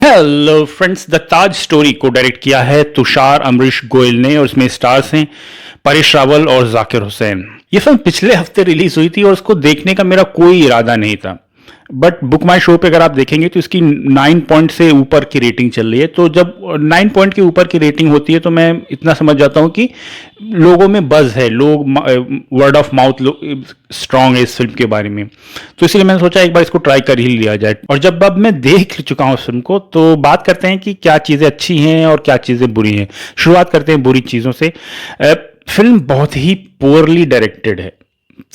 Hello friends, the Taj story को direct किया है तुषार अमरीश गोयल ने और इसमें स्टार्स हैं परेश रावल और जाकिर हुसैन। ये फिल्म पिछले हफ्ते रिलीज हुई थी और उसको देखने का मेरा कोई इरादा नहीं था, बट बुक माई शो पे अगर आप देखेंगे तो इसकी 9 पॉइंट से ऊपर की रेटिंग चल रही है। तो जब 9 पॉइंट के ऊपर की रेटिंग होती है तो मैं इतना समझ जाता हूँ कि लोगों में बज़ है, लोग वर्ड ऑफ माउथ स्ट्रांग है इस फिल्म के बारे में। तो इसलिए मैंने सोचा एक बार इसको ट्राई कर ही लिया जाए। और जब अब मैं देख चुका हूँ इस फिल्म को तो बात करते हैं कि क्या चीज़ें अच्छी हैं और क्या चीज़ें बुरी हैं। शुरुआत करते हैं बुरी चीज़ों से। फिल्म बहुत ही पुअरली डायरेक्टेड है।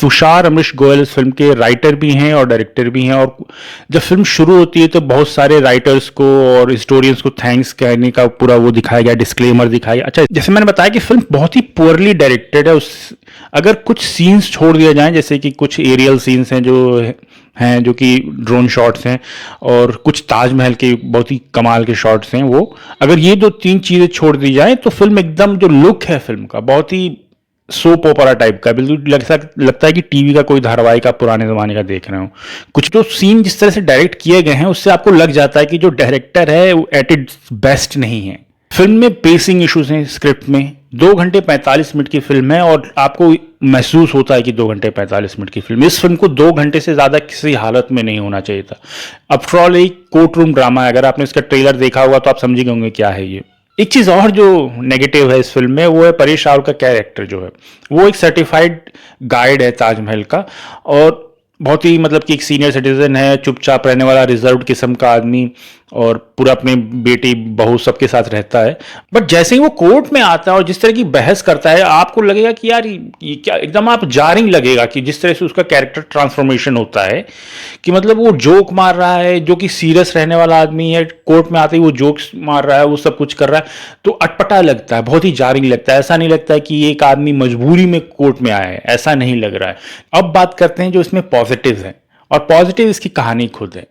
तुषार अमरीश गोयल इस फिल्म के राइटर भी हैं और डायरेक्टर भी हैं। और जब फिल्म शुरू होती है तो बहुत सारे राइटर्स को और हिस्टोरियंस को थैंक्स कहने का पूरा वो दिखाया गया, डिस्क्लेमर दिखाया गया। अच्छा, जैसे मैंने बताया कि फिल्म बहुत ही पुअरली डायरेक्टेड है। अगर कुछ सीन्स छोड़ दिया जाए, जैसे कि कुछ एरियल सीन्स हैं जो कि ड्रोन शॉट्स हैं और कुछ ताजमहल के बहुत ही कमाल के शॉट्स हैं, वो अगर ये दो तीन चीज़ें छोड़ दी जाए तो फिल्म एकदम जो लुक है फिल्म का बहुत ही सोप ओपरा टाइप का, बिल्कुल लगता है कि टीवी का कोई धारावाहिक आप पुराने जमाने का देख रहे हो। कुछ जो सीन जिस तरह से डायरेक्ट किए गए हैं उससे आपको लग जाता है कि जो डायरेक्टर है वो एट इट्स बेस्ट नहीं है। फिल्म में पेसिंग इश्यूज हैं स्क्रिप्ट में। 2 घंटे 45 मिनट की फिल्म है और आपको महसूस होता है कि 2 घंटे 45 मिनट की फिल्म। इस फिल्म को 2 घंटे से ज़्यादा किसी हालत में नहीं होना चाहिए था। आफ्टर ऑल एक कोर्ट रूम ड्रामा है। अगर आपने इसका ट्रेलर देखा होगा तो आप समझ गए होंगे क्या है ये। एक चीज़ और जो नेगेटिव है इस फिल्म में वो है परेश रावल का कैरेक्टर जो है वो एक सर्टिफाइड गाइड है ताजमहल का और बहुत ही मतलब कि एक सीनियर सिटीजन है, चुपचाप रहने वाला, रिजर्व्ड किस्म का आदमी और पूरा अपने बेटी बहू सबके साथ रहता है। बट जैसे ही वो कोर्ट में आता है और जिस तरह की बहस करता है आपको लगेगा कि यार ये क्या, एकदम आप जारिंग लगेगा कि जिस तरह से उसका कैरेक्टर ट्रांसफॉर्मेशन होता है कि मतलब वो जोक मार रहा है, जो कि सीरियस रहने वाला आदमी है, कोर्ट में आते ही वो जोक्स मार रहा है, वो सब कुछ कर रहा है तो अटपटा लगता है, बहुत ही जारिंग लगता है। ऐसा नहीं लगता है कि एक आदमी मजबूरी में कोर्ट में आया है, ऐसा नहीं लग रहा है। अब बात करते हैं जो इसमें पॉजिटिव है, और पॉजिटिव इसकी कहानी खुद है।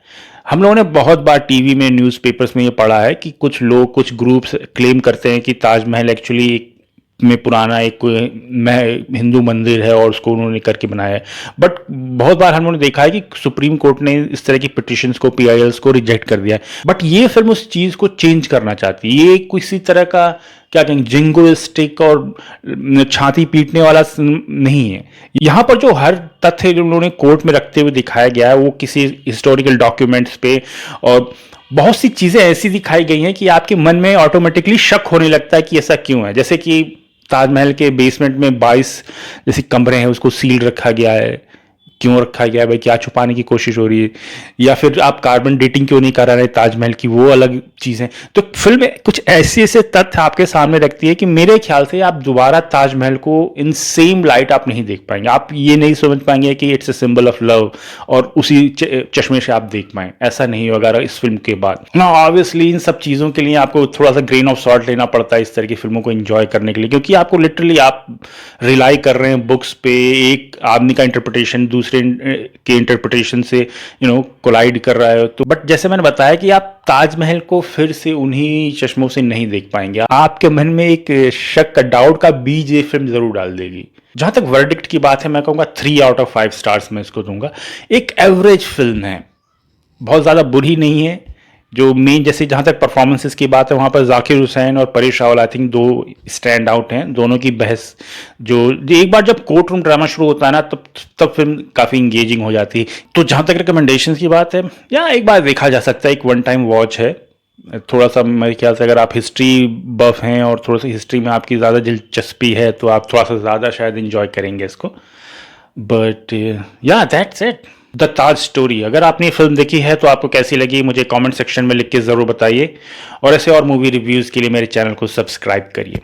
हम लोगों ने बहुत बार टीवी में, न्यूज़पेपर्स में ये पढ़ा है कि कुछ लोग, कुछ ग्रुप्स क्लेम करते हैं कि ताजमहल एक्चुअली में पुराना एक हिंदू मंदिर है और उसको उन्होंने करके बनाया है। बट बहुत बार हम लोगों ने देखा है कि सुप्रीम कोर्ट ने इस तरह की पिटिशंस को, पीआईएल्स को रिजेक्ट कर दिया है। बट ये फिल्म उस चीज़ को चेंज करना चाहती है। ये किसी तरह का क्या कहेंगे जिंगोइस्टिक और छाती पीटने वाला नहीं है। यहाँ पर जो हर तथ्य जो उन्होंने कोर्ट में रखते हुए दिखाया गया है वो किसी हिस्टोरिकल डॉक्यूमेंट्स पे, और बहुत सी चीज़ें ऐसी दिखाई गई हैं कि आपके मन में ऑटोमेटिकली शक होने लगता है कि ऐसा क्यों है। जैसे कि ताजमहल के बेसमेंट में 22 जैसे कमरे हैं, उसको सील रखा गया है। क्यों रखा गया है भाई, क्या छुपाने की कोशिश हो रही है? या फिर आप कार्बन डेटिंग क्यों नहीं करा रहे ताजमहल की, वो अलग चीज़ें। तो फिल्म कुछ ऐसे तथ्य आपके सामने रखती है कि मेरे ख्याल से आप दोबारा ताजमहल को इन सेम लाइट आप नहीं देख पाएंगे। आप ये नहीं समझ पाएंगे कि it's a symbol of love और उसी चश्मे से आप देख पाएं, ऐसा नहीं होगा इस फिल्म के बाद ना। ऑब्वियसली इन सब चीज़ों के लिए आपको थोड़ा सा ग्रेन ऑफ सॉल्ट लेना पड़ता है इस तरह की फिल्मों को एंजॉय करने के लिए, क्योंकि आपको लिटरली आप रिलाई कर रहे हैं बुक्स पे, एक आदमी का इंटरप्रिटेशन दूसरे के इंटरप्रिटेशन से कोलाइड कर रहा है। तो बट जैसे मैंने बताया कि आप ताजमहल को फिर से उन्हीं चश्मों से नहीं देख पाएंगे। आपके मन में एक शक का, डाउट का बीज ये फिल्म जरूर डाल देगी। जहां तक वर्डिक्ट की बात है मैं कहूंगा 3 आउट ऑफ 5 स्टार्स मैं इसको दूंगा। एक एवरेज फिल्म है, बहुत ज्यादा बुरी नहीं है। जो मेन, जैसे जहाँ तक परफॉर्मेंसेस की बात है वहाँ पर जाकिर हुसैन और Paresh Rawal I think 2 stand out हैं। दोनों की बहस जो एक बार जब कोर्ट रूम ड्रामा शुरू होता है ना तब फिल्म काफ़ी इंगेजिंग हो जाती है। तो जहाँ तक रिकमेंडेशंस की बात है, या एक बार देखा जा सकता है, एक 1 टाइम वॉच है। थोड़ा सा मेरे ख्याल से अगर आप हिस्ट्री बफ हैं और थोड़ा सा हिस्ट्री में आपकी ज़्यादा दिलचस्पी है तो आप थोड़ा सा ज़्यादा शायद इंजॉय करेंगे इसको। बट या that's it, the Taj story. अगर आपने फिल्म देखी है तो आपको कैसी लगी मुझे कमेंट सेक्शन में लिख के ज़रूर बताइए, और ऐसे और मूवी रिव्यूज़ के लिए मेरे चैनल को सब्सक्राइब करिए।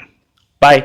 बाय।